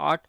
8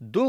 2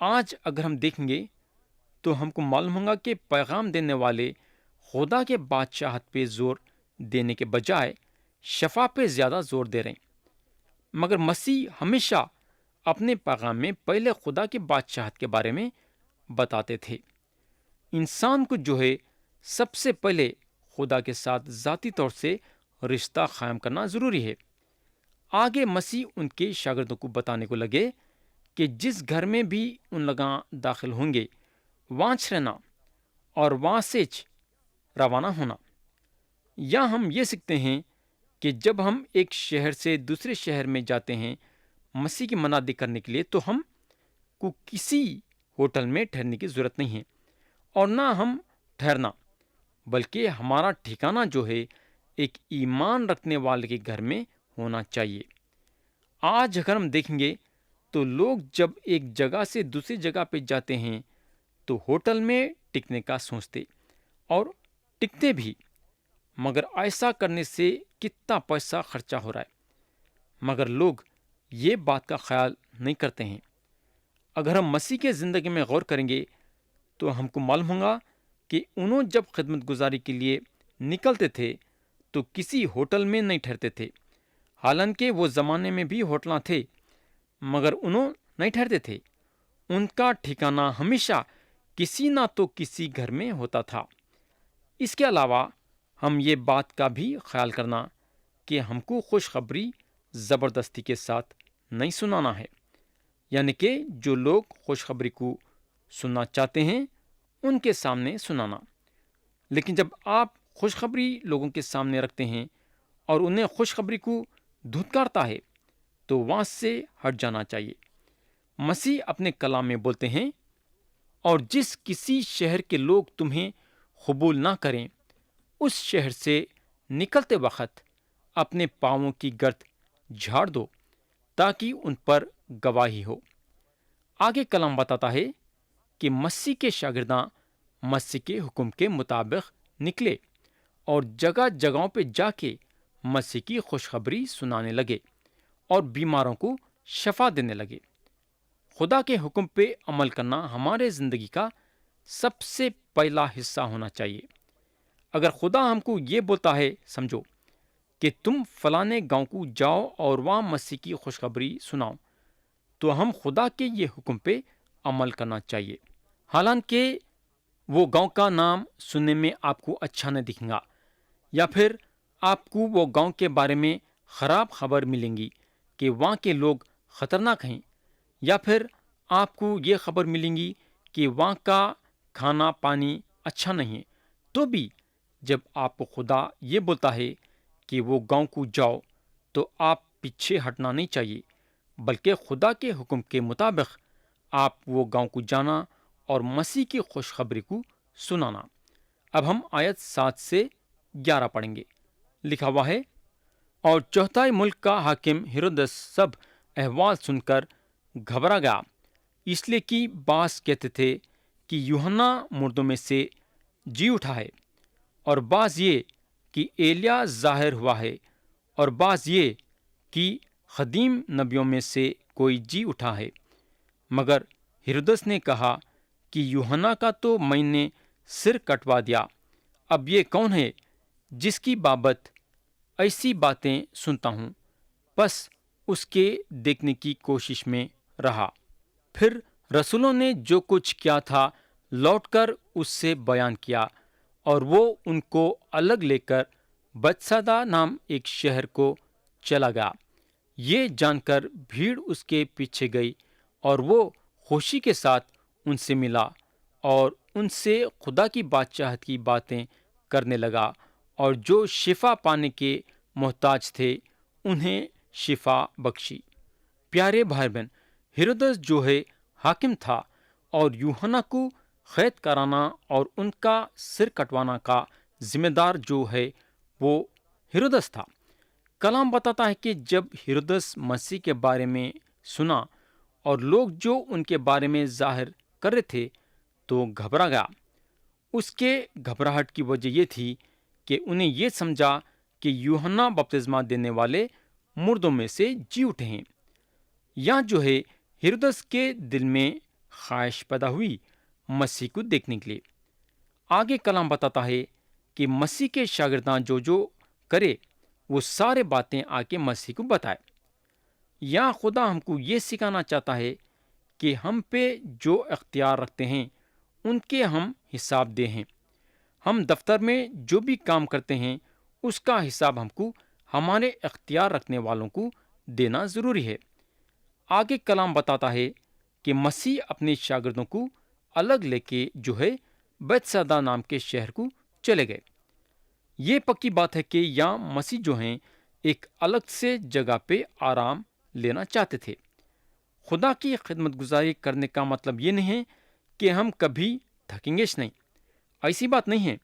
آج اگر ہم دیکھیں گے تو ہم کو معلوم ہوگا کہ پیغام دینے والے خدا کے بادشاہت پہ زور دینے کے بجائے شفا پہ زیادہ زور دے رہے ہیں، مگر مسیح ہمیشہ اپنے پیغام میں پہلے خدا کے بادشاہت کے بارے میں بتاتے تھے۔ انسان کو جو ہے سب سے پہلے خدا کے ساتھ ذاتی طور سے رشتہ قائم کرنا ضروری ہے۔ آگے مسیح ان کے شاگردوں کو بتانے کو لگے کہ جس گھر میں بھی ان لگاں داخل ہوں گے وہاں رہنا اور وہاں سے روانہ ہونا۔ یا ہم یہ سیکھتے ہیں کہ جب ہم ایک شہر سے دوسرے شہر میں جاتے ہیں مسیح کی منادی کرنے کے لیے، تو ہم کو کسی ہوٹل میں ٹھہرنے کی ضرورت نہیں ہے، اور نہ ہم ٹھہرنا، بلکہ ہمارا ٹھکانہ جو ہے ایک ایمان رکھنے والے کے گھر میں ہونا چاہیے۔ آج اگر ہم دیکھیں گے تو لوگ جب ایک جگہ سے دوسری جگہ پہ جاتے ہیں تو ہوٹل میں ٹکنے کا سوچتے اور ٹکتے بھی، مگر ایسا کرنے سے کتنا پیسہ خرچہ ہو رہا ہے، مگر لوگ یہ بات کا خیال نہیں کرتے ہیں۔ اگر ہم مسیح کے زندگی میں غور کریں گے تو ہم کو معلوم ہوگا کہ انہوں جب خدمت گزاری کے لیے نکلتے تھے تو کسی ہوٹل میں نہیں ٹھہرتے تھے، حالانکہ وہ زمانے میں بھی ہوٹلاں تھے، مگر انہوں نہیں ٹھہرتے تھے۔ ان کا ٹھکانہ ہمیشہ کسی نہ تو کسی گھر میں ہوتا تھا۔ اس کے علاوہ ہم یہ بات کا بھی خیال کرنا کہ ہم کو خوشخبری زبردستی کے ساتھ نہیں سنانا ہے، یعنی کہ جو لوگ خوشخبری کو سننا چاہتے ہیں ان کے سامنے سنانا، لیکن جب آپ خوشخبری لوگوں کے سامنے رکھتے ہیں اور انہیں خوشخبری کو دھتکارتا ہے تو وہاں سے ہٹ جانا چاہیے۔ مسیح اپنے کلام میں بولتے ہیں، اور جس کسی شہر کے لوگ تمہیں قبول نہ کریں اس شہر سے نکلتے وقت اپنے پاؤں کی گرد جھاڑ دو تاکہ ان پر گواہی ہو۔ آگے کلام بتاتا ہے کہ مسیح کے شاگرداں مسیح کے حکم کے مطابق نکلے اور جگہ جگہوں پہ جا کے مسیح کی خوشخبری سنانے لگے اور بیماروں کو شفا دینے لگے۔ خدا کے حکم پہ عمل کرنا ہمارے زندگی کا سب سے پہلا حصہ ہونا چاہیے۔ اگر خدا ہم کو یہ بولتا ہے، سمجھو کہ تم فلانے گاؤں کو جاؤ اور وہاں مسیح کی خوشخبری سناؤ، تو ہم خدا کے یہ حکم پہ عمل کرنا چاہیے۔ حالانکہ وہ گاؤں کا نام سننے میں آپ کو اچھا نہیں دکھے گا، یا پھر آپ کو وہ گاؤں کے بارے میں خراب خبر ملیں گی کہ وہاں کے لوگ خطرناک ہیں، یا پھر آپ کو یہ خبر ملیں گی کہ وہاں کا کھانا پانی اچھا نہیں ہے، تو بھی جب آپ کو خدا یہ بولتا ہے کہ وہ گاؤں کو جاؤ تو آپ پیچھے ہٹنا نہیں چاہیے، بلکہ خدا کے حکم کے مطابق آپ وہ گاؤں کو جانا اور مسیح کی خوشخبری کو سنانا۔ اب ہم آیت 7 سے 11 پڑھیں گے۔ لکھا ہوا ہے، اور چوتھائی ملک کا حاکم ہیرودس سب احوال سن کر گھبرا گیا، اس لیے کہ بعض کہتے تھے کہ یوحنا مردوں میں سے جی اٹھا ہے، اور بعض یہ کہ ایلیا ظاہر ہوا ہے، اور بعض یہ کہ قدیم نبیوں میں سے کوئی جی اٹھا ہے۔ مگر ہیرودس نے کہا کہ یوحنا کا تو میں نے سر کٹوا دیا، اب یہ کون ہے جس کی بابت ایسی باتیں سنتا ہوں؟ بس اس کے دیکھنے کی کوشش میں رہا۔ پھر رسولوں نے جو کچھ کیا تھا لوٹ کر اس سے بیان کیا، اور وہ ان کو الگ لے کر بیتسیدا نام ایک شہر کو چلا گیا۔ یہ جان کر بھیڑ اس کے پیچھے گئی، اور وہ خوشی کے ساتھ ان سے ملا اور ان سے خدا کی بادشاہت کی باتیں کرنے لگا، اور جو شفا پانے کے محتاج تھے انہیں شفا بخشی۔ پیارے بھائی بہن، ہیرودس جو ہے حاکم تھا، اور یوحنا کو قید کرانا اور ان کا سر کٹوانا کا ذمہ دار جو ہے وہ ہیرودس تھا۔ کلام بتاتا ہے کہ جب ہیرودس مسیح کے بارے میں سنا اور لوگ جو ان کے بارے میں ظاہر کر رہے تھے تو گھبرا گیا۔ اس کے گھبراہٹ کی وجہ یہ تھی کہ انہیں یہ سمجھا کہ یوحنا بپتسمہ دینے والے مردوں میں سے جی اٹھے ہیں۔ یہاں جو ہے ہیرودس کے دل میں خواہش پیدا ہوئی مسیح کو دیکھنے کے لیے۔ آگے کلام بتاتا ہے کہ مسیح کے شاگردان جو کرے وہ سارے باتیں آ کے مسیح کو بتائے۔ یا خدا ہم کو یہ سکھانا چاہتا ہے کہ ہم پہ جو اختیار رکھتے ہیں ان کے ہم حساب دیں ہیں۔ ہم دفتر میں جو بھی کام کرتے ہیں اس کا حساب ہم کو ہمارے اختیار رکھنے والوں کو دینا ضروری ہے۔ آگے کلام بتاتا ہے کہ مسیح اپنے شاگردوں کو الگ لے کے جو ہے بیتسیدا نام کے شہر کو چلے گئے۔ یہ پکی بات ہے کہ یا مسیح جو ہیں ایک الگ سے جگہ پہ آرام لینا چاہتے تھے۔ خدا کی خدمت گزاری کرنے کا مطلب یہ نہیں ہے کہ ہم کبھی تھکیں گے نہیں، ایسی بات نہیں ہے،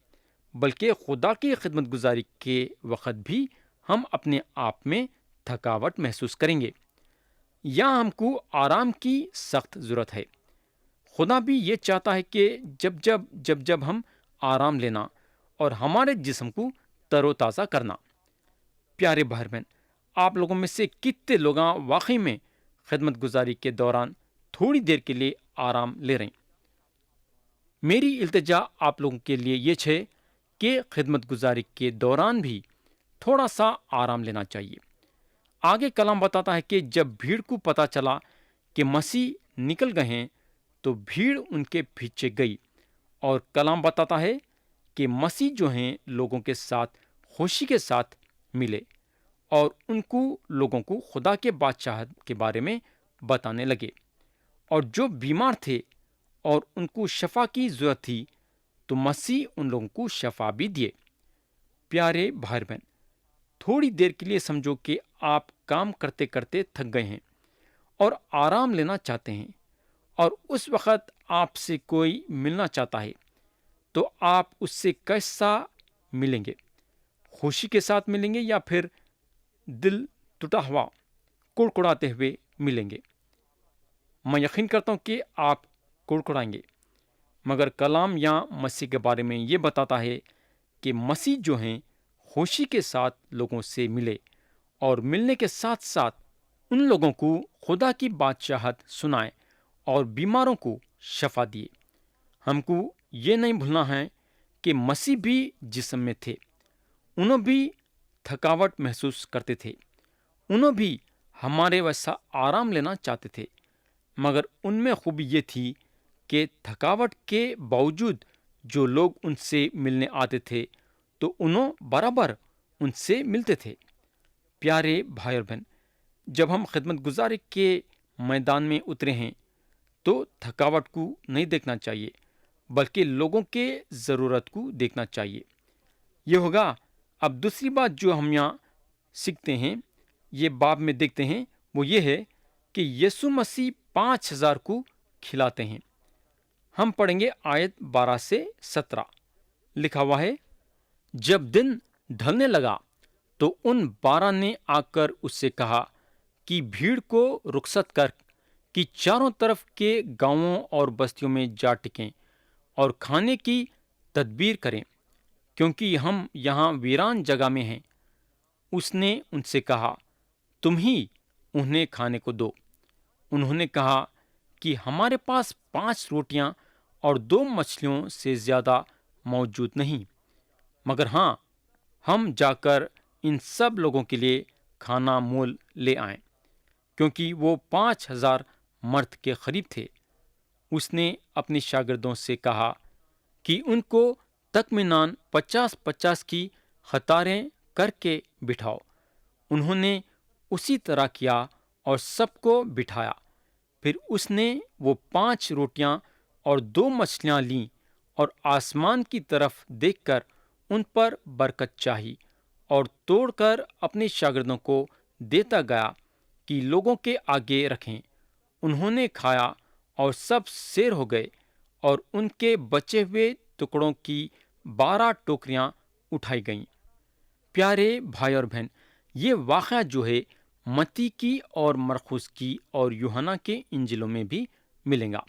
بلکہ خدا کی خدمت گزاری کے وقت بھی ہم اپنے آپ میں تھکاوٹ محسوس کریں گے، یا ہم کو آرام کی سخت ضرورت ہے۔ خدا بھی یہ چاہتا ہے کہ جب ہم آرام لینا اور ہمارے جسم کو تر و تازہ کرنا۔ پیارے بھائی بہن، آپ لوگوں میں سے کتنے لوگ واقعی میں خدمت گزاری کے دوران تھوڑی دیر کے لیے آرام لے رہے ہیں؟ میری التجا آپ لوگوں کے لیے یہ ہے کہ خدمت گزاری کے دوران بھی تھوڑا سا آرام لینا چاہیے۔ آگے کلام بتاتا ہے کہ جب بھیڑ کو پتا چلا کہ مسیح نکل گئے ہیں تو بھیڑ ان کے پیچھے گئی، اور کلام بتاتا ہے کہ مسیح جو ہیں لوگوں کے ساتھ خوشی کے ساتھ ملے اور ان کو لوگوں کو خدا کے بادشاہت کے بارے میں بتانے لگے، اور جو بیمار تھے اور ان کو شفا کی ضرورت تھی تو مسیح ان لوگوں کو شفا بھی دیے۔ پیارے بھائی بہن، تھوڑی دیر کے لیے سمجھو کہ آپ کام کرتے کرتے تھک گئے ہیں اور آرام لینا چاہتے ہیں، اور اس وقت آپ سے کوئی ملنا چاہتا ہے تو آپ اس سے کیسا ملیں گے؟ خوشی کے ساتھ ملیں گے یا پھر دل ٹوٹا ہوا کڑکڑاتے ہوئے ملیں گے؟ میں یقین کرتا ہوں کہ آپ کڑکڑائیں گے، مگر کلام یا مسیح کے بارے میں یہ بتاتا ہے کہ مسیح جو ہیں خوشی کے ساتھ لوگوں سے ملے، اور ملنے کے ساتھ ساتھ ان لوگوں کو خدا کی بادشاہت سنائے اور بیماروں کو شفا دیے۔ ہم کو یہ نہیں بھولنا ہے کہ مسیح بھی جسم میں تھے، انہوں بھی تھکاوٹ محسوس کرتے تھے، انہوں بھی ہمارے ویسا آرام لینا چاہتے تھے، مگر ان میں خوبی یہ تھی کہ تھکاوٹ کے باوجود جو لوگ ان سے ملنے آتے تھے تو انہوں برابر ان سے ملتے تھے۔ پیارے بھائی اور بہن، جب ہم خدمت گزاری کے میدان میں اترے ہیں تو تھکاوٹ کو نہیں دیکھنا چاہیے، بلکہ لوگوں کے ضرورت کو دیکھنا چاہیے۔ یہ ہوگا۔ اب دوسری بات جو ہم یہاں سیکھتے ہیں، یہ باب میں دیکھتے ہیں، وہ یہ ہے کہ یسوع مسیح 5000 کو کھلاتے ہیں۔ ہم پڑھیں گے آیت 12 سے 17، لکھا ہوا ہے، جب دن ڈھلنے لگا تو ان 12 نے آ کر اس سے کہا کہ بھیڑ کو رخصت کر کہ چاروں طرف کے گاؤں اور بستیوں میں جا ٹکیں اور کھانے کی تدبیر کریں، کیونکہ ہم یہاں ویران جگہ میں ہیں۔ اس نے ان سے کہا، تم ہی انہیں کھانے کو دو۔ انہوں نے کہا کہ ہمارے پاس 5 روٹیاں اور 2 مچھلیوں سے زیادہ موجود نہیں، مگر ہاں، ہم جا کر ان سب لوگوں کے لیے کھانا مول لے آئیں، کیونکہ وہ 5000 مرد کے قریب تھے۔ اس نے اپنے شاگردوں سے کہا کہ ان کو تخمیناً 50-50 کی قطاریں کر کے بٹھاؤ۔ انہوں نے اسی طرح کیا اور سب کو بٹھایا۔ پھر اس نے وہ 5 روٹیاں اور 2 مچھلیاں لیں اور آسمان کی طرف دیکھ کر ان پر برکت چاہی اور توڑ کر اپنے شاگردوں کو دیتا گیا کہ لوگوں کے آگے رکھیں۔ انہوں نے کھایا اور سب سیر ہو گئے، اور ان کے بچے ہوئے ٹکڑوں کی 12 ٹوکریاں اٹھائی گئیں۔ پیارے بھائی اور بہن، یہ واقعہ جو ہے متی کی اور مرقس کی اور یوحنا کے انجیلوں میں بھی ملے گا۔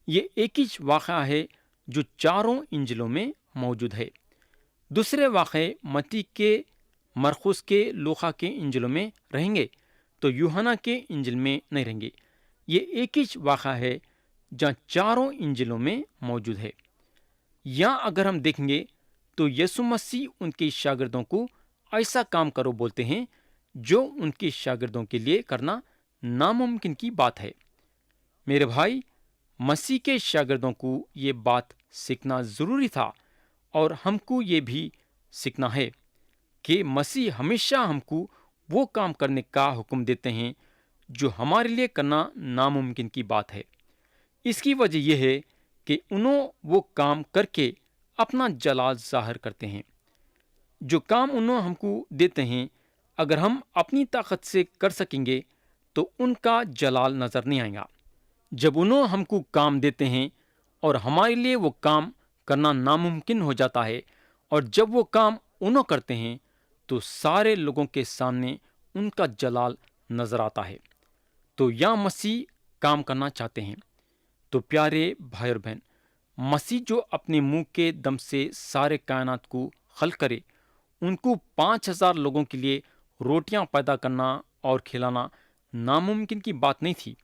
یہ ایک ہی واقعہ ہے جو چاروں انجیلوں میں موجود ہے۔ دوسرے واقعے متی کے، مرقس کے، لوقا کے انجیلوں میں رہیں گے تو یوحنا کے انجیل میں نہیں رہیں گے۔ یہ ایک ہی واقعہ ہے جہاں چاروں انجیلوں میں موجود ہے۔ یہاں اگر ہم دیکھیں گے تو یسوع مسیح ان کے شاگردوں کو ایسا کام کرو بولتے ہیں جو ان کے شاگردوں کے لیے کرنا ناممکن کی بات ہے۔ میرے بھائی، مسیح کے شاگردوں کو یہ بات سیکھنا ضروری تھا، اور ہم کو یہ بھی سیکھنا ہے کہ مسیح ہمیشہ ہم کو وہ کام کرنے کا حکم دیتے ہیں جو ہمارے لیے کرنا ناممکن کی بات ہے۔ اس کی وجہ یہ ہے کہ انہوں وہ کام کر کے اپنا جلال ظاہر کرتے ہیں۔ جو کام انہوں ہم کو دیتے ہیں، اگر ہم اپنی طاقت سے کر سکیں گے تو ان کا جلال نظر نہیں آئے گا۔ جب انہوں ہم کو کام دیتے ہیں اور ہمارے لیے وہ کام کرنا ناممکن ہو جاتا ہے، اور جب وہ کام انہوں کرتے ہیں تو سارے لوگوں کے سامنے ان کا جلال نظر آتا ہے۔ تو یا مسیح کام کرنا چاہتے ہیں۔ تو پیارے بھائی اور بہن، مسیح جو اپنے منہ کے دم سے سارے کائنات کو خلق کرے، ان کو 5,000 لوگوں کے لیے روٹیاں پیدا کرنا اور کھلانا ناممکن کی بات نہیں تھی۔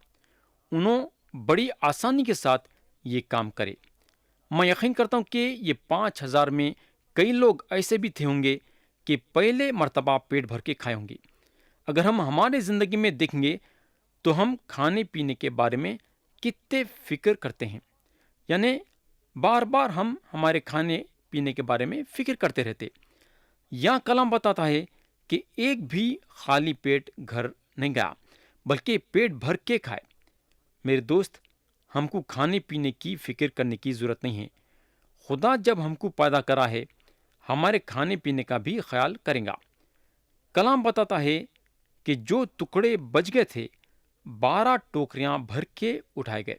انہوں بڑی آسانی کے ساتھ یہ کام کرے۔ میں یقین کرتا ہوں کہ یہ 5,000 میں کئی لوگ ایسے بھی تھے ہوں گے کہ پہلے مرتبہ پیٹ بھر کے کھائے ہوں گے۔ اگر ہم ہمارے زندگی میں دیکھیں گے تو ہم کھانے پینے کے بارے میں کتنے فکر کرتے ہیں، یعنی بار بار ہم ہمارے کھانے پینے کے بارے میں فکر کرتے رہتے۔ یہاں کلام بتاتا ہے کہ ایک بھی خالی پیٹ گھر نہیں گیا، بلکہ پیٹ بھر کے کھائے۔ میرے دوست، ہم کو کھانے پینے کی فکر کرنے کی ضرورت نہیں ہے۔ خدا جب ہم کو پیدا کرا ہے، ہمارے کھانے پینے کا بھی خیال کریں گا۔ کلام بتاتا ہے کہ جو ٹکڑے بچ گئے تھے 12 ٹوکریاں بھر کے اٹھائے گئے۔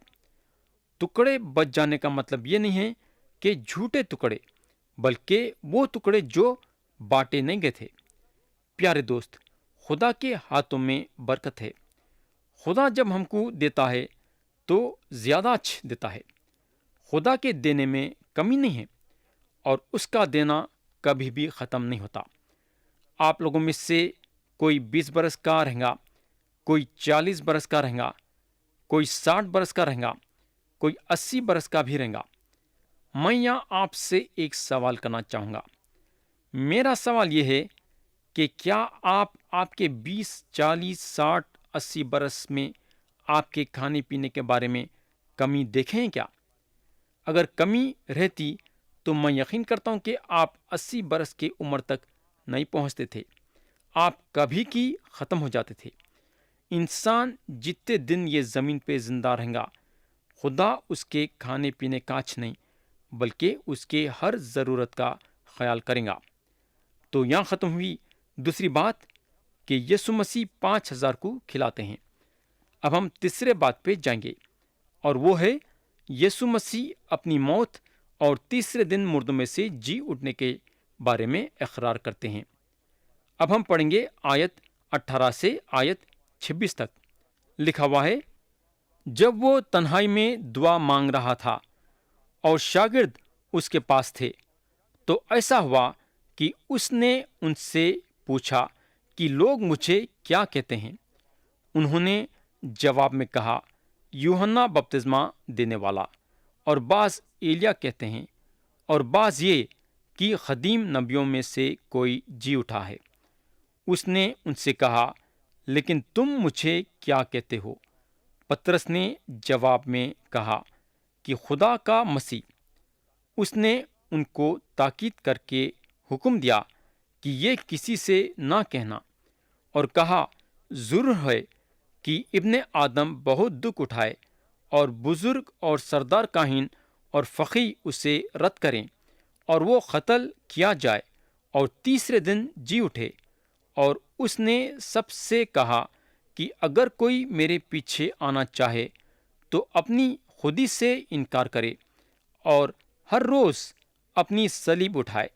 ٹکڑے بچ جانے کا مطلب یہ نہیں ہے کہ جھوٹے ٹکڑے، بلکہ وہ ٹکڑے جو بانٹے نہیں گئے تھے۔ پیارے دوست، خدا کے ہاتھوں میں برکت ہے۔ خدا جب ہم کو دیتا ہے تو زیادہ اچھا دیتا ہے۔ خدا کے دینے میں کمی نہیں ہے، اور اس کا دینا کبھی بھی ختم نہیں ہوتا۔ آپ لوگوں میں سے کوئی 20 برس کا رہے گا، کوئی 40 برس کا رہے گا، کوئی 60 برس کا رہے گا، کوئی 80 برس کا بھی رہے گا۔ میں یہاں آپ سے ایک سوال کرنا چاہوں گا۔ میرا سوال یہ ہے کہ کیا آپ کے 20، 40، 60، 80 برس میں آپ کے کھانے پینے کے بارے میں کمی دیکھیں ہیں کیا؟ اگر کمی رہتی تو میں یقین کرتا ہوں کہ آپ 80 برس کی عمر تک نہیں پہنچتے تھے۔ آپ کبھی کی ختم ہو جاتے تھے۔ انسان جتنے دن یہ زمین پہ زندہ رہے گا، خدا اس کے کھانے پینے کا نہیں، بلکہ اس کے ہر ضرورت کا خیال کرے گا۔ تو یہاں ختم ہوئی دوسری بات کہ یسوع مسیح 5,000 کو کھلاتے ہیں۔ اب ہم تیسرے بات پہ جائیں گے، اور وہ ہے یسوع مسیح اپنی موت اور تیسرے دن مردوں میں سے جی اٹھنے کے بارے میں اقرار کرتے ہیں۔ اب ہم پڑھیں گے آیت 18 سے آیت 26 تک۔ لکھا ہوا ہے، جب وہ تنہائی میں دعا مانگ رہا تھا اور شاگرد اس کے پاس تھے، تو ایسا ہوا کہ اس نے ان سے پوچھا کہ لوگ مجھے کیا کہتے ہیں؟ انہوں نے جواب میں کہا، یوحنا بپتسمہ دینے والا، اور بعض ایلیا کہتے ہیں، اور بعض یہ کہ قدیم نبیوں میں سے کوئی جی اٹھا ہے۔ اس نے ان سے کہا، لیکن تم مجھے کیا کہتے ہو؟ پترس نے جواب میں کہا کہ خدا کا مسیح۔ اس نے ان کو تاکید کر کے حکم دیا کہ یہ کسی سے نہ کہنا، اور کہا، ضرور ہے کہ ابن آدم بہت دکھ اٹھائے، اور بزرگ اور سردار کاہن اور فقیہ اسے رد کریں، اور وہ قتل کیا جائے اور تیسرے دن جی اٹھے۔ اور اس نے سب سے کہا کہ اگر کوئی میرے پیچھے آنا چاہے تو اپنی خودی سے انکار کرے، اور ہر روز اپنی صلیب اٹھائے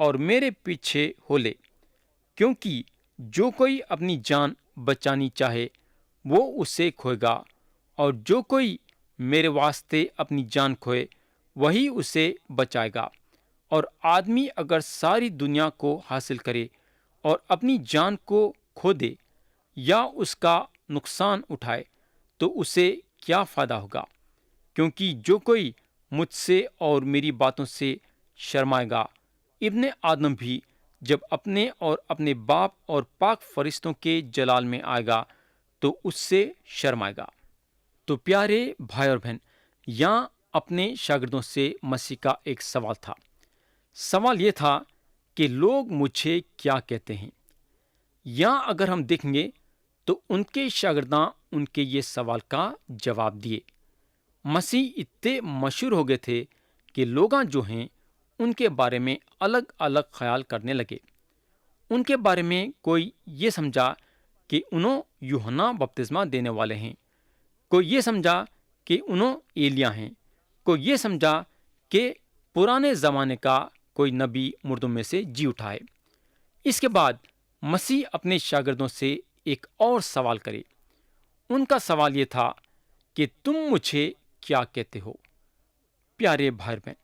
اور میرے پیچھے ہو لے۔ کیونکہ جو کوئی اپنی جان بچانی چاہے وہ اسے کھوئے گا، اور جو کوئی میرے واسطے اپنی جان کھوئے وہی اسے بچائے گا۔ اور آدمی اگر ساری دنیا کو حاصل کرے اور اپنی جان کو کھو دے یا اس کا نقصان اٹھائے تو اسے کیا فائدہ ہوگا؟ کیونکہ جو کوئی مجھ سے اور میری باتوں سے شرمائے گا، ابن آدم بھی جب اپنے اور اپنے باپ اور پاک فرشتوں کے جلال میں آئے گا تو اس سے شرمائے گا۔ تو پیارے بھائی اور بہن، یہاں اپنے شاگردوں سے مسیح کا ایک سوال تھا۔ سوال یہ تھا کہ لوگ مجھے کیا کہتے ہیں؟ یہاں اگر ہم دیکھیں گے تو ان کے شاگرداں ان کے یہ سوال کا جواب دیے۔ مسیح اتنے مشہور ہو گئے تھے کہ لوگاں جو ہیں ان کے بارے میں الگ الگ خیال کرنے لگے۔ ان کے بارے میں کوئی یہ سمجھا کہ انہوں یوحنا بپتسمہ دینے والے ہیں، کوئی یہ سمجھا کہ انہوں ایلیا ہیں، کوئی یہ سمجھا کہ پرانے زمانے کا کوئی نبی مردوں میں سے جی اٹھا ہے۔ اس کے بعد مسیح اپنے شاگردوں سے ایک اور سوال کرے۔ ان کا سوال یہ تھا کہ تم مجھے کیا کہتے ہو؟ پیارے بھائی بہن،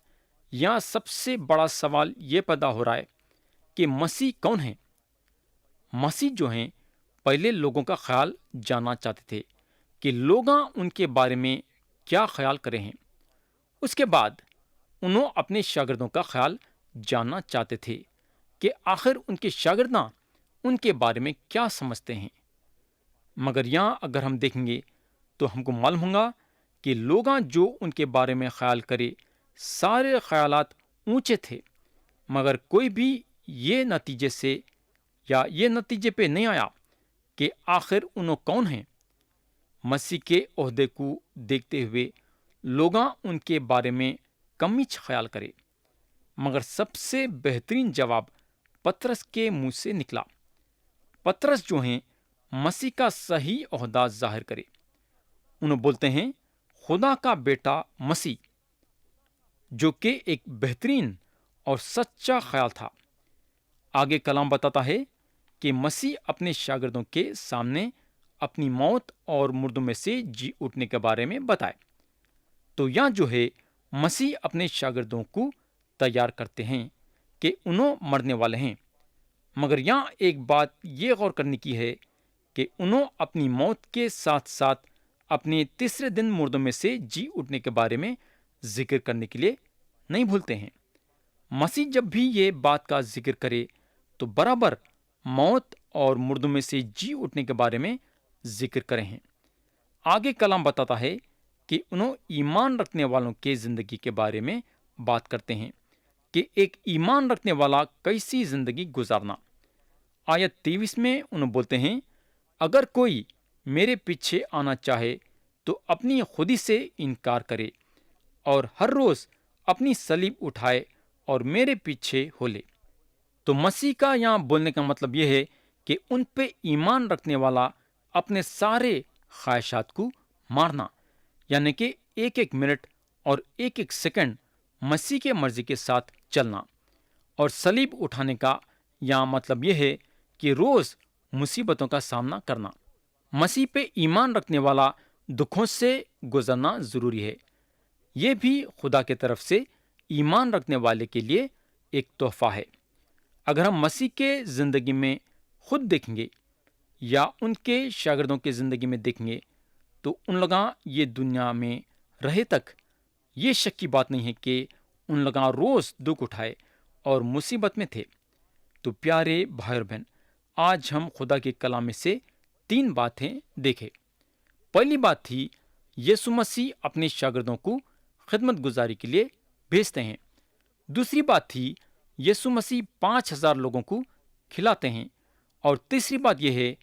یہاں سب سے بڑا سوال یہ پیدا ہو رہا ہے کہ مسیح کون ہیں؟ مسیح جو ہیں پہلے لوگوں کا خیال جاننا چاہتے تھے کہ لوگاں ان کے بارے میں کیا خیال کرے ہیں۔ اس کے بعد انہوں اپنے شاگردوں کا خیال جاننا چاہتے تھے کہ آخر ان کے شاگرداں ان کے بارے میں کیا سمجھتے ہیں۔ مگر یہاں اگر ہم دیکھیں گے تو ہم کو معلوم ہوگا کہ لوگاں جو ان کے بارے میں خیال کرے سارے خیالات اونچے تھے، مگر کوئی بھی یہ نتیجے پہ نہیں آیا کہ آخر انہوں کون ہیں۔ مسیح کے عہدے کو دیکھتے ہوئے لوگاں ان کے بارے میں کم ہی خیال کرے، مگر سب سے بہترین جواب پطرس کے منہ سے نکلا۔ پطرس جو ہیں مسیح کا صحیح عہدہ ظاہر کرے۔ انہوں بولتے ہیں خدا کا بیٹا مسیح، جو کہ ایک بہترین اور سچا خیال تھا۔ آگے کلام بتاتا ہے کہ مسیح اپنے شاگردوں کے سامنے اپنی موت اور مردوں میں سے جی اٹھنے کے بارے میں بتائے۔ تو یہاں جو ہے مسیح اپنے شاگردوں کو تیار کرتے ہیں کہ انہوں مرنے والے ہیں، مگر یہاں ایک بات یہ غور کرنے کی ہے کہ انہوں اپنی موت کے ساتھ ساتھ اپنے تیسرے دن مردوں میں سے جی اٹھنے کے بارے میں ذکر کرنے کے لیے نہیں بھولتے ہیں۔ مسیح جب بھی یہ بات کا ذکر کرے تو برابر موت اور مردوں میں سے جی اٹھنے کے بارے میں ذکر کرے ہیں۔ آگے کلام بتاتا ہے کہ انہوں ایمان رکھنے والوں کے زندگی کے بارے میں بات کرتے ہیں کہ ایک ایمان رکھنے والا کیسی زندگی گزارنا۔ آیت 23 میں انہوں بولتے ہیں اگر کوئی میرے پیچھے آنا چاہے تو اپنی خودی سے انکار کرے اور ہر روز اپنی صلیب اٹھائے اور میرے پیچھے ہو لے۔ تو مسیح کا یہاں بولنے کا مطلب یہ ہے کہ ان پہ ایمان رکھنے والا اپنے سارے خواہشات کو مارنا، یعنی کہ ایک ایک منٹ اور ایک ایک سیکنڈ مسیح کے مرضی کے ساتھ چلنا، اور صلیب اٹھانے کا یہاں مطلب یہ ہے کہ روز مصیبتوں کا سامنا کرنا۔ مسیح پہ ایمان رکھنے والا دکھوں سے گزرنا ضروری ہے۔ یہ بھی خدا کی طرف سے ایمان رکھنے والے کے لیے ایک تحفہ ہے۔ اگر ہم مسیح کے زندگی میں خود دیکھیں گے یا ان کے شاگردوں کے زندگی میں دیکھیں گے تو ان لوگاں یہ دنیا میں رہے تک یہ شک کی بات نہیں ہے کہ ان لوگاں روز دکھ اٹھائے اور مصیبت میں تھے۔ تو پیارے بھائی اور بہن، آج ہم خدا کے کلام میں سے 3 باتیں دیکھیں۔ پہلی بات تھی یسوع مسیح اپنے شاگردوں کو خدمت گزاری کے لیے بھیجتے ہیں۔ دوسری بات تھی یسوع مسیح 5000 لوگوں کو کھلاتے ہیں، اور تیسری بات یہ ہے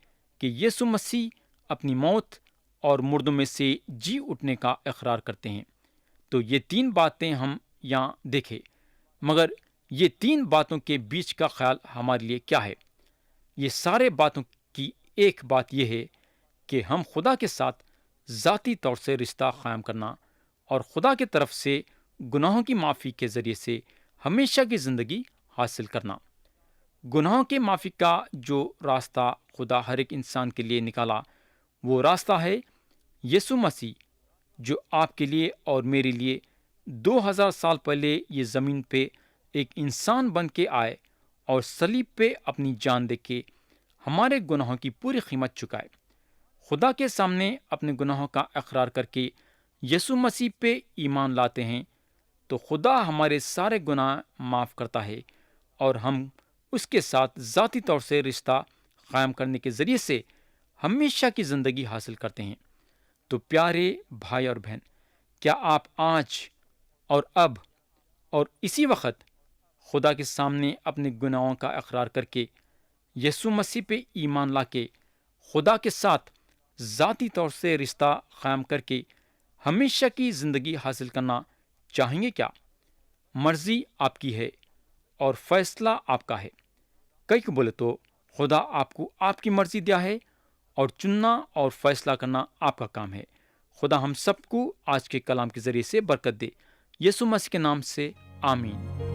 کہ یسوع مسیح اپنی موت اور مردوں میں سے جی اٹھنے کا اقرار کرتے ہیں۔ تو یہ 3 باتیں ہم یہاں دیکھیں، مگر یہ 3 باتوں کے بیچ کا خیال ہمارے لیے کیا ہے؟ یہ سارے باتوں کی ایک بات یہ ہے کہ ہم خدا کے ساتھ ذاتی طور سے رشتہ قائم کرنا اور خدا کی طرف سے گناہوں کی معافی کے ذریعے سے ہمیشہ کی زندگی حاصل کرنا۔ گناہوں کے معافی کا جو راستہ خدا ہر ایک انسان کے لیے نکالا، وہ راستہ ہے یسوع مسیح، جو آپ کے لیے اور میرے لیے 2000 سال پہلے یہ زمین پہ ایک انسان بن کے آئے اور صلیب پہ اپنی جان دے کے ہمارے گناہوں کی پوری قیمت چکائے۔ خدا کے سامنے اپنے گناہوں کا اقرار کر کے یسوع مسیح پہ ایمان لاتے ہیں تو خدا ہمارے سارے گناہ معاف کرتا ہے اور ہم اس کے ساتھ ذاتی طور سے رشتہ قائم کرنے کے ذریعے سے ہمیشہ کی زندگی حاصل کرتے ہیں۔ تو پیارے بھائی اور بہن، کیا آپ آج اور اب اور اسی وقت خدا کے سامنے اپنے گناہوں کا اقرار کر کے یسوع مسیح پہ ایمان لا کے خدا کے ساتھ ذاتی طور سے رشتہ قائم کر کے ہمیشہ کی زندگی حاصل کرنا چاہیں گے کیا؟ مرضی آپ کی ہے اور فیصلہ آپ کا ہے۔ کئی کو بولے تو خدا آپ کو آپ کی مرضی دیا ہے اور چننا اور فیصلہ کرنا آپ کا کام ہے۔ خدا ہم سب کو آج کے کلام کے ذریعے سے برکت دے، یسوع مسیح کے نام سے آمین۔